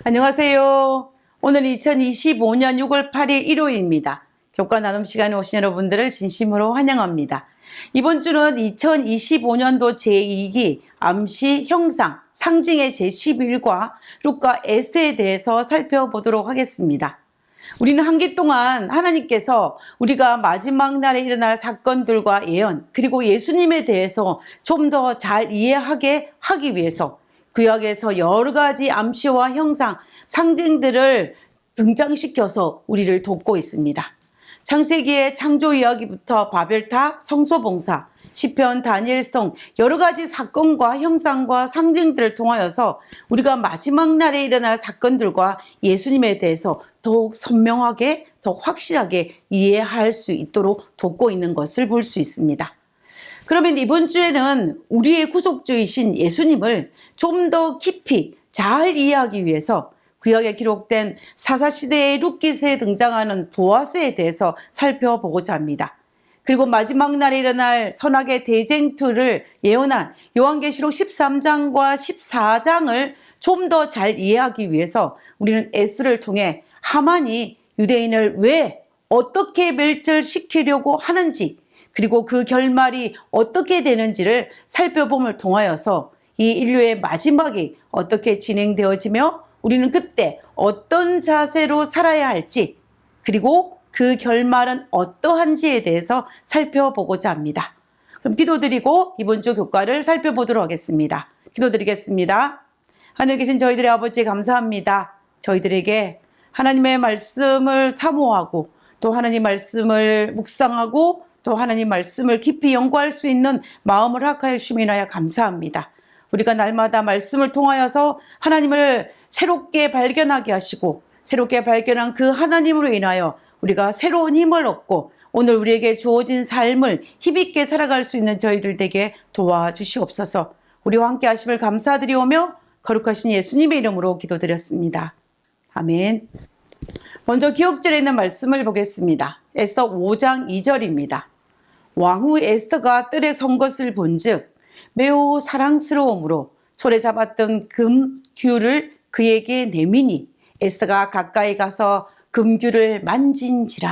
안녕하세요. 오늘 2025년 6월 8일 일요일입니다. 교과 나눔 시간에 오신 여러분들을 진심으로 환영합니다. 이번 주는 2025년도 제2기 암시 형상 상징의 제11과 루카 에스더에 대해서 살펴보도록 하겠습니다. 우리는 한 기 동안 하나님께서 우리가 마지막 날에 일어날 사건들과 예언 그리고 예수님에 대해서 좀 더 잘 이해하게 하기 위해서 구약에서 여러 가지 암시와 형상, 상징들을 등장시켜서 우리를 돕고 있습니다. 창세기의 창조 이야기부터 바벨탑, 성소봉사, 시편, 다니엘성 여러 가지 사건과 형상과 상징들을 통하여서 우리가 마지막 날에 일어날 사건들과 예수님에 대해서 더욱 선명하게, 더 확실하게 이해할 수 있도록 돕고 있는 것을 볼 수 있습니다. 그러면 이번 주에는 우리의 구속주이신 예수님을 좀 더 깊이 잘 이해하기 위해서 구약에 기록된 사사시대의 룻기스에 등장하는 보아스에 대해서 살펴보고자 합니다. 그리고 마지막 날에 일어날 선악의 대쟁투를 예언한 요한계시록 13장과 14장을 좀 더 잘 이해하기 위해서 우리는 에스더를 통해 하만이 유대인을 왜 어떻게 멸절시키려고 하는지 그리고 그 결말이 어떻게 되는지를 살펴봄을 통하여서 이 인류의 마지막이 어떻게 진행되어지며 우리는 그때 어떤 자세로 살아야 할지 그리고 그 결말은 어떠한지에 대해서 살펴보고자 합니다. 그럼 기도드리고 이번 주 교과를 살펴보도록 하겠습니다. 기도드리겠습니다. 하늘 계신 저희들의 아버지 감사합니다. 저희들에게 하나님의 말씀을 사모하고 또 하나님 말씀을 묵상하고 또 하나님 말씀을 깊이 연구할 수 있는 마음을 허락하여 주심이나야 감사합니다. 우리가 날마다 말씀을 통하여서 하나님을 새롭게 발견하게 하시고 새롭게 발견한 그 하나님으로 인하여 우리가 새로운 힘을 얻고 오늘 우리에게 주어진 삶을 힘있게 살아갈 수 있는 저희들 되게 도와주시옵소서. 우리와 함께 하심을 감사드리오며 거룩하신 예수님의 이름으로 기도드렸습니다. 아멘. 먼저 기억절에 있는 말씀을 보겠습니다. 에스더 5장 2절입니다. 왕후 에스더가 뜰에 선 것을 본즉 매우 사랑스러움으로 손에 잡았던 금규를 그에게 내미니 에스더가 가까이 가서 금규를 만진지라.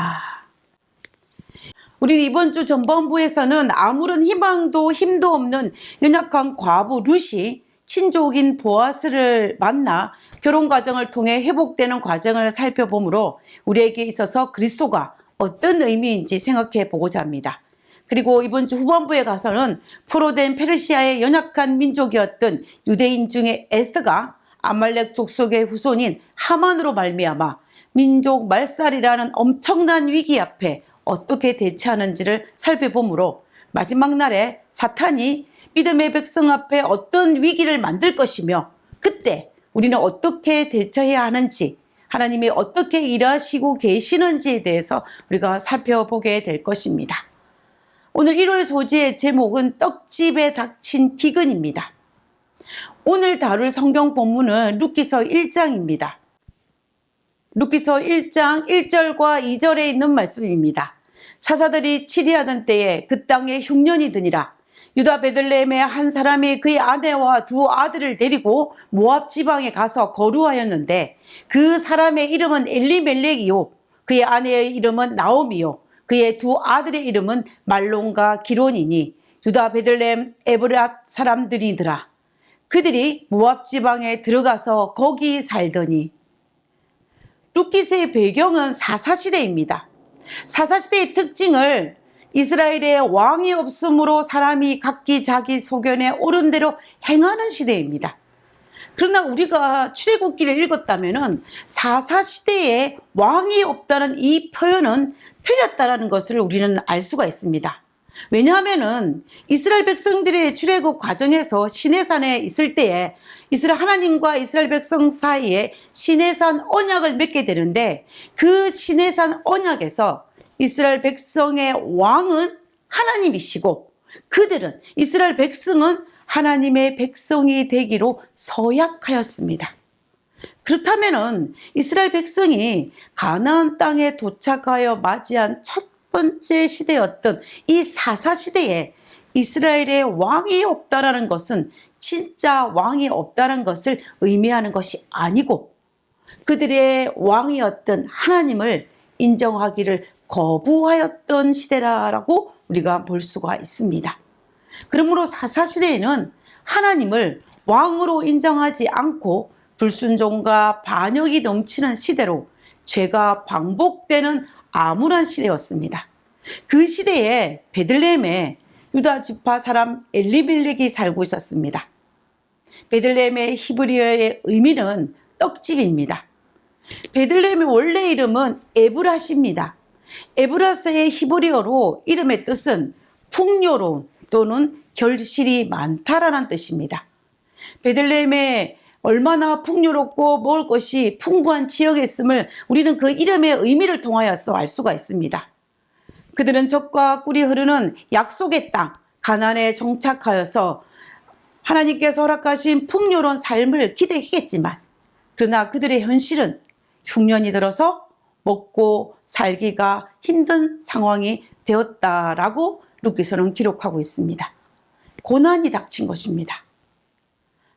우리는 이번 주 전반부에서는 아무런 희망도 힘도 없는 연약한 과부 룻이 친족인 보아스를 만나 결혼 과정을 통해 회복되는 과정을 살펴보므로 우리에게 있어서 그리스도가 어떤 의미인지 생각해 보고자 합니다. 그리고 이번 주 후반부에 가서는 포로된 페르시아의 연약한 민족이었던 유대인 중에 에스더가 아말렉 족속의 후손인 하만으로 말미암아 민족 말살이라는 엄청난 위기 앞에 어떻게 대처하는지를 살펴보므로 마지막 날에 사탄이 믿음의 백성 앞에 어떤 위기를 만들 것이며 그때 우리는 어떻게 대처해야 하는지 하나님이 어떻게 일하시고 계시는지에 대해서 우리가 살펴보게 될 것입니다. 오늘 1월 소재의 제목은 떡집에 닥친 기근입니다. 오늘 다룰 성경 본문은 룻기서 1장입니다. 룻기서 1장 1절과 2절에 있는 말씀입니다. 사사들이 치리하던 때에 그 땅에 흉년이 드니라. 유다 베들레헴의 한 사람이 그의 아내와 두 아들을 데리고 모압 지방에 가서 거류하였는데 그 사람의 이름은 엘리멜렉이요 그의 아내의 이름은 나오미요 그의 두 아들의 이름은 말론과 기론이니 유다 베들레헴 에브랏 사람들이더라. 그들이 모압 지방에 들어가서 거기 살더니. 룻기서의 배경은 사사시대입니다. 사사시대의 특징을 이스라엘의 왕이 없으므로 사람이 각기 자기 소견에 옳은 대로 행하는 시대입니다. 그러나 우리가 출애굽기를 읽었다면 사사시대에 왕이 없다는 이 표현은 틀렸다는 것을 우리는 알 수가 있습니다. 왜냐하면 이스라엘 백성들의 출애굽 과정에서 시내산에 있을 때에 이스라엘 하나님과 이스라엘 백성 사이에 시내산 언약을 맺게 되는데 그 시내산 언약에서 이스라엘 백성의 왕은 하나님이시고 그들은 이스라엘 백성은 하나님의 백성이 되기로 서약하였습니다. 그렇다면 이스라엘 백성이 가나안 땅에 도착하여 맞이한 첫 번째 시대였던 이 사사시대에 이스라엘의 왕이 없다라는 것은 진짜 왕이 없다는 것을 의미하는 것이 아니고 그들의 왕이었던 하나님을 인정하기를 거부하였던 시대라고 우리가 볼 수가 있습니다. 그러므로 사사시대에는 하나님을 왕으로 인정하지 않고 불순종과 반역이 넘치는 시대로 죄가 반복되는 암울한 시대였습니다. 그 시대에 베들레헴에 유다 지파 사람 엘리멜렉이 살고 있었습니다. 베들레헴의 히브리어의 의미는 떡집입니다. 베들레헴의 원래 이름은 에브라시입니다. 에브라스의 히브리어로 이름의 뜻은 풍요로운 또는 결실이 많다라는 뜻입니다. 베들레헴에 얼마나 풍요롭고 먹을 것이 풍부한 지역에 있음을 우리는 그 이름의 의미를 통하여서 알 수가 있습니다. 그들은 젖과 꿀이 흐르는 약속의 땅 가나안에 정착하여서 하나님께서 허락하신 풍요로운 삶을 기대했겠지만, 그러나 그들의 현실은 흉년이 들어서 먹고 살기가 힘든 상황이 되었다라고 룻기서는 기록하고 있습니다. 고난이 닥친 것입니다.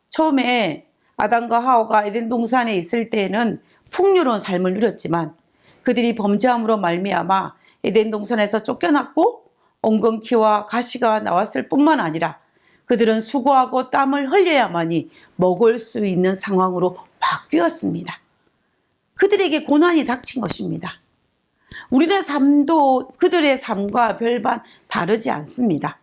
처음에 아담과 하와가 에덴 동산에 있을 때에는 풍요로운 삶을 누렸지만 그들이 범죄함으로 말미암아 에덴 동산에서 쫓겨났고 엉겅퀴와 가시가 나왔을 뿐만 아니라 그들은 수고하고 땀을 흘려야만이 먹을 수 있는 상황으로 바뀌었습니다. 그들에게 고난이 닥친 것입니다. 우리의 삶도 그들의 삶과 별반 다르지 않습니다.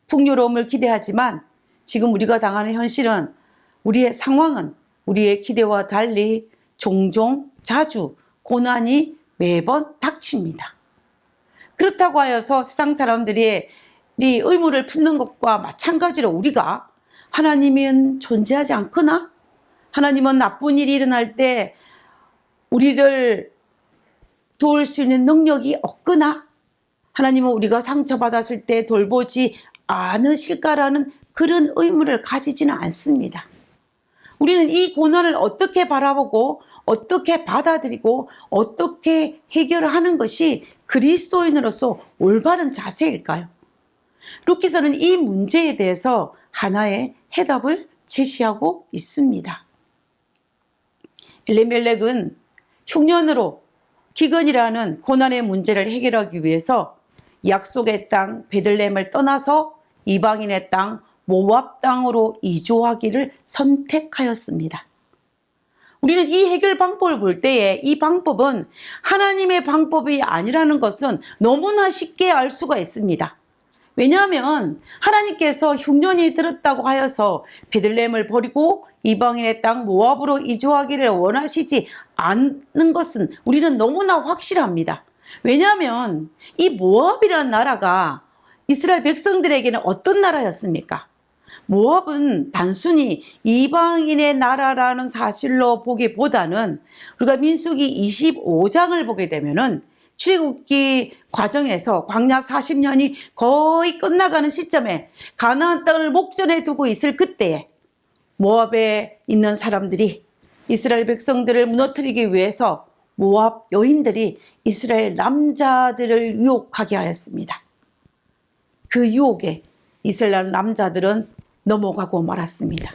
풍요로움을 기대하지만 지금 우리가 당하는 현실은, 우리의 상황은 우리의 기대와 달리 종종 자주 고난이 매번 닥칩니다. 그렇다고 하여서 세상 사람들이 의문을 품는 것과 마찬가지로 우리가 하나님은 존재하지 않거나 하나님은 나쁜 일이 일어날 때 우리를 도울 수 있는 능력이 없거나 하나님은 우리가 상처받았을 때 돌보지 않으실까라는 그런 의문을 가지지는 않습니다. 우리는 이 고난을 어떻게 바라보고 어떻게 받아들이고 어떻게 해결하는 것이 그리스도인으로서 올바른 자세일까요? 룻기서는 이 문제에 대해서 하나의 해답을 제시하고 있습니다. 엘리멜렉은 흉년으로 기근이라는 고난의 문제를 해결하기 위해서 약속의 땅 베들레헴을 떠나서 이방인의 땅 모압 땅으로 이주하기를 선택하였습니다. 우리는 이 해결 방법을 볼 때에 이 방법은 하나님의 방법이 아니라는 것은 너무나 쉽게 알 수가 있습니다. 왜냐하면 하나님께서 흉년이 들었다고 하여서 베들레헴을 버리고 이방인의 땅 모압으로 이주하기를 원하시지 않는 것은 우리는 너무나 확실합니다. 왜냐하면 이 모압이라는 나라가 이스라엘 백성들에게는 어떤 나라였습니까? 모압은 단순히 이방인의 나라라는 사실로 보기보다는 우리가 민수기 25장을 보게 되면은 출애굽기 과정에서 광야 40년이 거의 끝나가는 시점에 가나안 땅을 목전에 두고 있을 그때에 모압에 있는 사람들이 이스라엘 백성들을 무너뜨리기 위해서 모압 여인들이 이스라엘 남자들을 유혹하게 하였습니다. 그 유혹에 이스라엘 남자들은 넘어가고 말았습니다.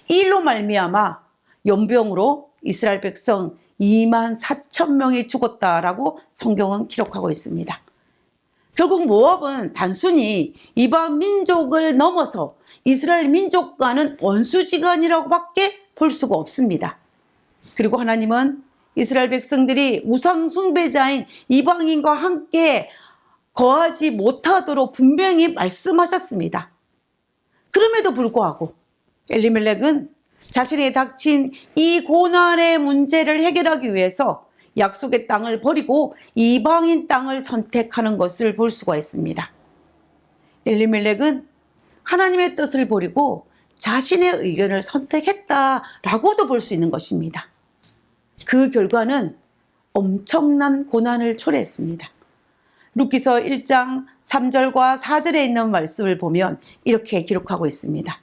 이 일로 말미암아 연병으로 이스라엘 백성 24,000명이 죽었다라고 성경은 기록하고 있습니다. 결국 모압은 단순히 이방 민족을 넘어서 이스라엘 민족과는 원수지간이라고 밖에 볼 수가 없습니다. 그리고 하나님은 이스라엘 백성들이 우상 숭배자인 이방인과 함께 거하지 못하도록 분명히 말씀하셨습니다. 그럼에도 불구하고 엘리멜렉은 자신이 닥친 이 고난의 문제를 해결하기 위해서 약속의 땅을 버리고 이방인 땅을 선택하는 것을 볼 수가 있습니다. 엘리멜렉은 하나님의 뜻을 버리고 자신의 의견을 선택했다라고도 볼 수 있는 것입니다. 그 결과는 엄청난 고난을 초래했습니다. 룻기서 1장 3절과 4절에 있는 말씀을 보면 이렇게 기록하고 있습니다.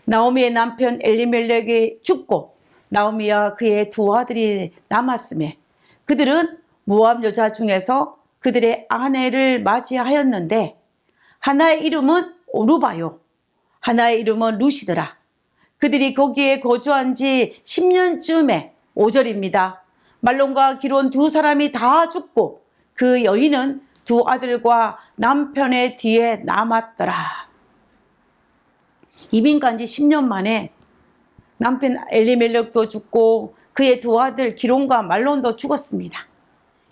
나오미의 남편 엘리멜렉이 죽고 나오미와 그의 두 아들이 남았음에 그들은 모압 여자 중에서 그들의 아내를 맞이하였는데 하나의 이름은 오르바요, 하나의 이름은 루시더라. 그들이 거기에 거주한 지 10년쯤에 5절입니다. 말론과 기론 두 사람이 다 죽고 그 여인은 두 아들과 남편의 뒤에 남았더라. 이민 간 지 10년 만에 남편 엘리멜렉도 죽고 그의 두 아들 기론과 말론도 죽었습니다.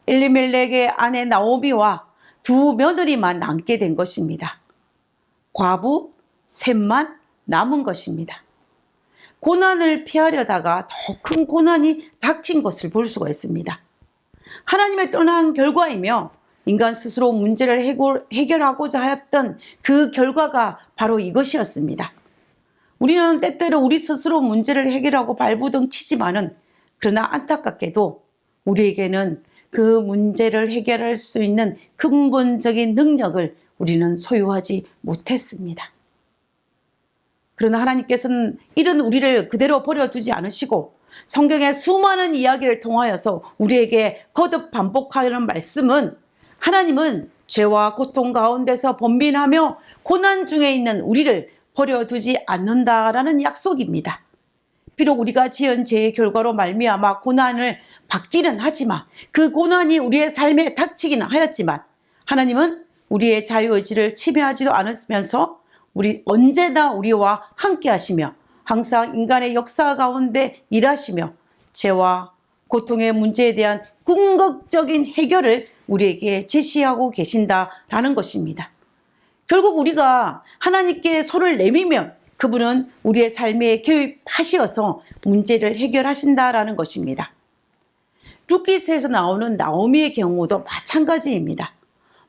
엘리멜렉의 아내 나오미와 두 며느리만 남게 된 것입니다. 과부 셋만 남은 것입니다. 고난을 피하려다가 더 큰 고난이 닥친 것을 볼 수가 있습니다. 하나님을 떠난 결과이며 인간 스스로 문제를 해결하고자 하였던 그 결과가 바로 이것이었습니다. 우리는 때때로 우리 스스로 문제를 해결하고 발부둥 치지만은 그러나 안타깝게도 우리에게는 그 문제를 해결할 수 있는 근본적인 능력을 우리는 소유하지 못했습니다. 그러나 하나님께서는 이런 우리를 그대로 버려두지 않으시고 성경의 수많은 이야기를 통하여서 우리에게 거듭 반복하는 말씀은 하나님은 죄와 고통 가운데서 번민하며 고난 중에 있는 우리를 버려두지 않는다라는 약속입니다. 비록 우리가 지은 죄의 결과로 말미암아 고난을 받기는 하지만 그 고난이 우리의 삶에 닥치기는 하였지만 하나님은 우리의 자유의지를 침해하지도 않으면서 언제나 우리와 함께 하시며 항상 인간의 역사 가운데 일하시며 죄와 고통의 문제에 대한 궁극적인 해결을 우리에게 제시하고 계신다라는 것입니다. 결국 우리가 하나님께 손을 내밀면 그분은 우리의 삶에 개입하시어서 문제를 해결하신다라는 것입니다. 룻기서에서 나오는 나오미의 경우도 마찬가지입니다.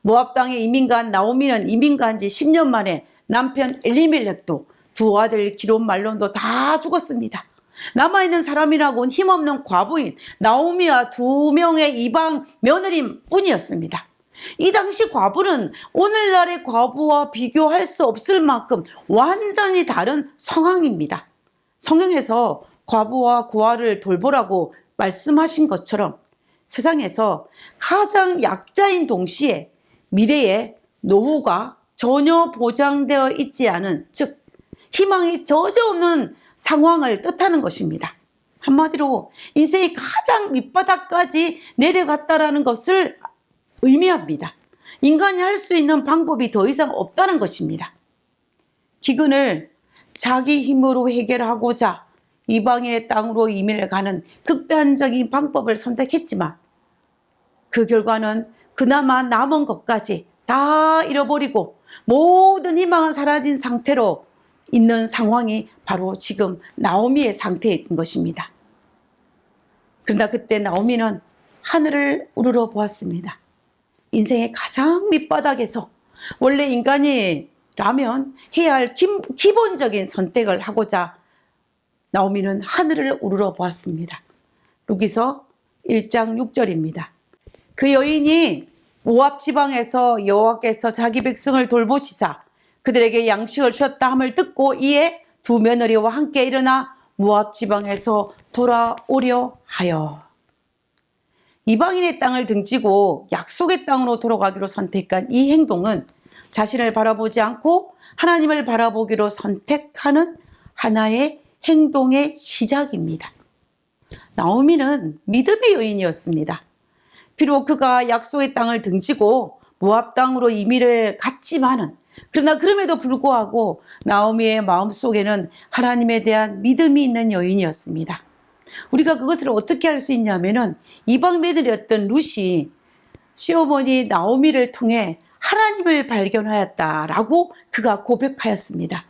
모압 땅에 이민 간 나오미는 이민 간 지 10년 만에 남편 엘리멜렉도 두 아들 기론 말론도 다 죽었습니다. 남아있는 사람이라고는 힘없는 과부인 나오미와 두 명의 이방 며느리 뿐이었습니다. 이 당시 과부는 오늘날의 과부와 비교할 수 없을 만큼 완전히 다른 상황입니다. 성경에서 과부와 고아를 돌보라고 말씀하신 것처럼 세상에서 가장 약자인 동시에 미래의 노후가 전혀 보장되어 있지 않은, 즉 희망이 전혀 없는 상황을 뜻하는 것입니다. 한마디로 인생이 가장 밑바닥까지 내려갔다라는 것을 의미합니다. 인간이 할 수 있는 방법이 더 이상 없다는 것입니다. 기근을 자기 힘으로 해결하고자 이방인의 땅으로 이민을 가는 극단적인 방법을 선택했지만 그 결과는 그나마 남은 것까지 다 잃어버리고 모든 희망은 사라진 상태로 있는 상황이 바로 지금 나오미의 상태인 것입니다. 그러나 그때 나오미는 하늘을 우러러 보았습니다. 인생의 가장 밑바닥에서 원래 인간이라면 해야 할 기본적인 선택을 하고자 나오미는 하늘을 우러러 보았습니다. 룻기서 1장 6절입니다. 그 여인이 모압 지방에서 여호와께서 자기 백성을 돌보시사 그들에게 양식을 주었다 함을 듣고 이에 두 며느리와 함께 일어나 모압 지방에서 돌아오려 하여. 이방인의 땅을 등지고 약속의 땅으로 돌아가기로 선택한 이 행동은 자신을 바라보지 않고 하나님을 바라보기로 선택하는 하나의 행동의 시작입니다. 나오미는 믿음의 여인이었습니다. 비록 그가 약속의 땅을 등지고 모압 땅으로 이민을 갔지만은 그러나 그럼에도 불구하고 나오미의 마음속에는 하나님에 대한 믿음이 있는 여인이었습니다. 우리가 그것을 어떻게 할 수 있냐면은 이방 며느리였던 룻이 시어머니 나오미를 통해 하나님을 발견하였다라고 그가 고백하였습니다.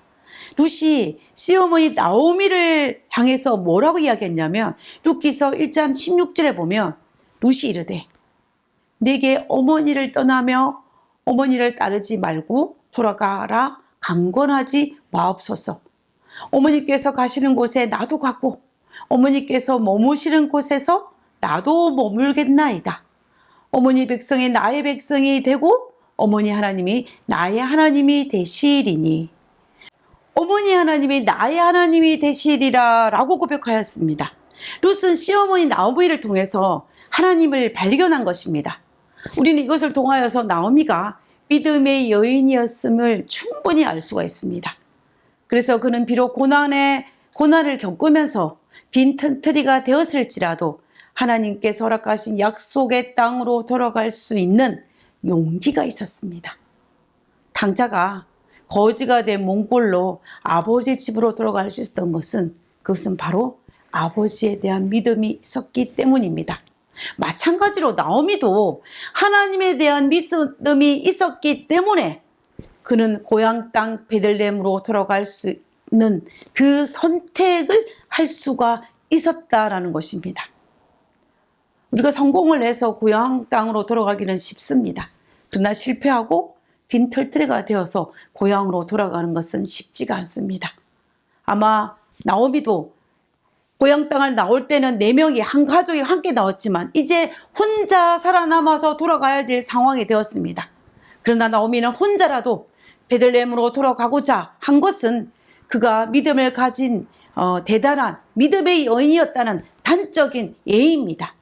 룻이 시어머니 나오미를 향해서 뭐라고 이야기했냐면 룻기서 1장 16절에 보면 룻이 이르되 내게 어머니를 떠나며 어머니를 따르지 말고 돌아가라 강권하지 마옵소서. 어머니께서 가시는 곳에 나도 가고 어머니께서 머무시는 곳에서 나도 머물겠나이다. 어머니 백성이 나의 백성이 되고 어머니 하나님이 나의 하나님이 되시리니. 어머니 하나님이 나의 하나님이 되시리라 라고 고백하였습니다. 룻은 시어머니 나오미를 통해서 하나님을 발견한 것입니다. 우리는 이것을 통하여서 나오미가 믿음의 여인이었음을 충분히 알 수가 있습니다. 그래서 그는 비록 고난을 겪으면서 빈틈터리가 되었을지라도 하나님께서 허락하신 약속의 땅으로 돌아갈 수 있는 용기가 있었습니다. 당자가 거지가 된 몽골로 아버지 집으로 돌아갈 수 있었던 것은 그것은 바로 아버지에 대한 믿음이 있었기 때문입니다. 마찬가지로 나오미도 하나님에 대한 믿음이 있었기 때문에 그는 고향 땅 베들레헴으로 돌아갈 수 있는 그 선택을 할 수가 있었다라는 것입니다. 우리가 성공을 해서 고향 땅으로 돌아가기는 쉽습니다. 그러나 실패하고 빈털터리가 되어서 고향으로 돌아가는 것은 쉽지가 않습니다. 아마 나오미도 고향 땅을 나올 때는 4명이 한 가족이 함께 나왔지만 이제 혼자 살아남아서 돌아가야 될 상황이 되었습니다. 그러나 나오미는 혼자라도 베들레헴으로 돌아가고자 한 것은 그가 믿음을 가진 대단한 믿음의 여인이었다는 단적인 예입니다.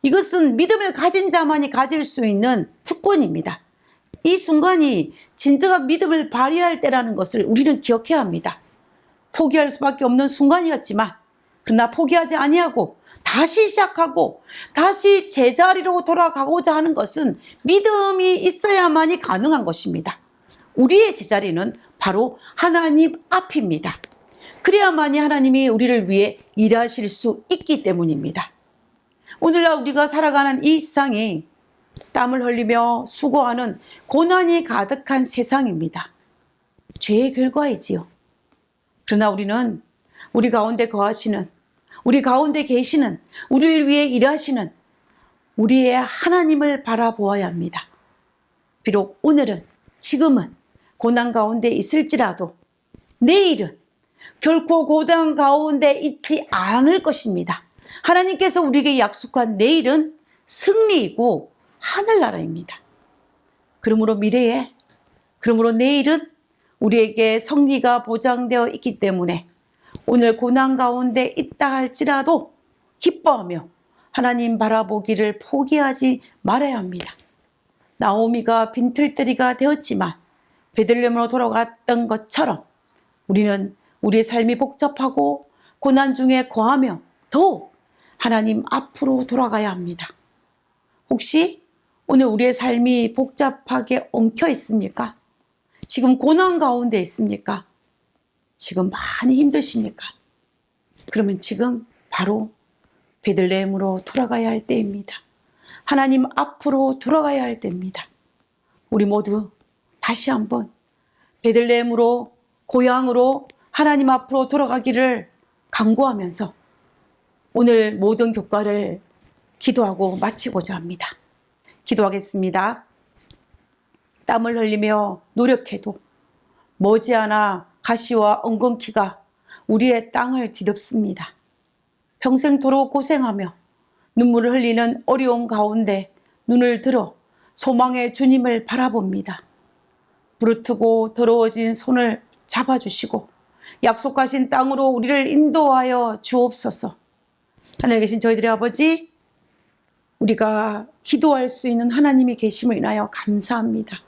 이것은 믿음을 가진 자만이 가질 수 있는 특권입니다. 이 순간이 진정한 믿음을 발휘할 때라는 것을 우리는 기억해야 합니다. 포기할 수밖에 없는 순간이었지만 그러나 포기하지 아니하고 다시 시작하고 다시 제자리로 돌아가고자 하는 것은 믿음이 있어야만이 가능한 것입니다. 우리의 제자리는 바로 하나님 앞입니다. 그래야만이 하나님이 우리를 위해 일하실 수 있기 때문입니다. 오늘날 우리가 살아가는 이 세상이 땀을 흘리며 수고하는 고난이 가득한 세상입니다. 죄의 결과이지요. 그러나 우리는 우리 가운데 거하시는, 우리 가운데 계시는, 우리를 위해 일하시는 우리의 하나님을 바라보아야 합니다. 비록 오늘은, 지금은 고난 가운데 있을지라도 내일은 결코 고난 가운데 있지 않을 것입니다. 하나님께서 우리에게 약속한 내일은 승리이고 하늘나라입니다. 그러므로 내일은 우리에게 승리가 보장되어 있기 때문에 오늘 고난 가운데 있다 할지라도 기뻐하며 하나님 바라보기를 포기하지 말아야 합니다. 나오미가 빈털터리가 되었지만 베들레헴으로 돌아갔던 것처럼 우리는 우리의 삶이 복잡하고 고난 중에 거하며 더욱 하나님 앞으로 돌아가야 합니다. 혹시 오늘 우리의 삶이 복잡하게 엉켜 있습니까? 지금 고난 가운데 있습니까? 지금 많이 힘드십니까? 그러면 지금 바로 베들레헴으로 돌아가야 할 때입니다. 하나님 앞으로 돌아가야 할 때입니다. 우리 모두 다시 한번 베들레헴으로, 고향으로 하나님 앞으로 돌아가기를 간구하면서 오늘 모든 교과를 기도하고 마치고자 합니다. 기도하겠습니다. 땀을 흘리며 노력해도 머지않아 가시와 엉겅퀴가 우리의 땅을 뒤덮습니다. 평생토록 고생하며 눈물을 흘리는 어려움 가운데 눈을 들어 소망의 주님을 바라봅니다. 부르트고 더러워진 손을 잡아주시고 약속하신 땅으로 우리를 인도하여 주옵소서. 하늘에 계신 저희들의 아버지, 우리가 기도할 수 있는 하나님이 계심을 인하여 감사합니다.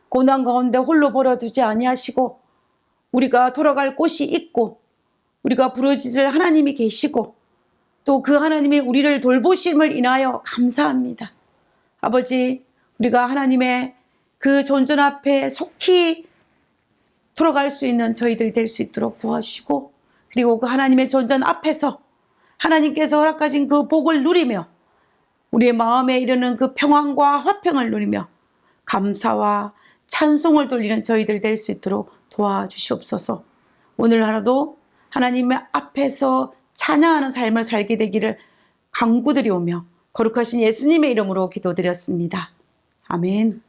고난 가운데 홀로 버려두지 아니하시고 우리가 돌아갈 곳이 있고 우리가 부르짖을 하나님이 계시고 또 그 하나님이 우리를 돌보심을 인하여 감사합니다. 아버지, 우리가 하나님의 그 존전 앞에 속히 돌아갈 수 있는 저희들이 될 수 있도록 도와주시고 그리고 그 하나님의 존전 앞에서 하나님께서 허락하신 그 복을 누리며 우리의 마음에 이르는 그 평안과 화평을 누리며 감사와 찬송을 돌리는 저희들 될 수 있도록 도와주시옵소서. 오늘 하루도 하나님의 앞에서 찬양하는 삶을 살게 되기를 간구드리오며 거룩하신 예수님의 이름으로 기도드렸습니다. 아멘.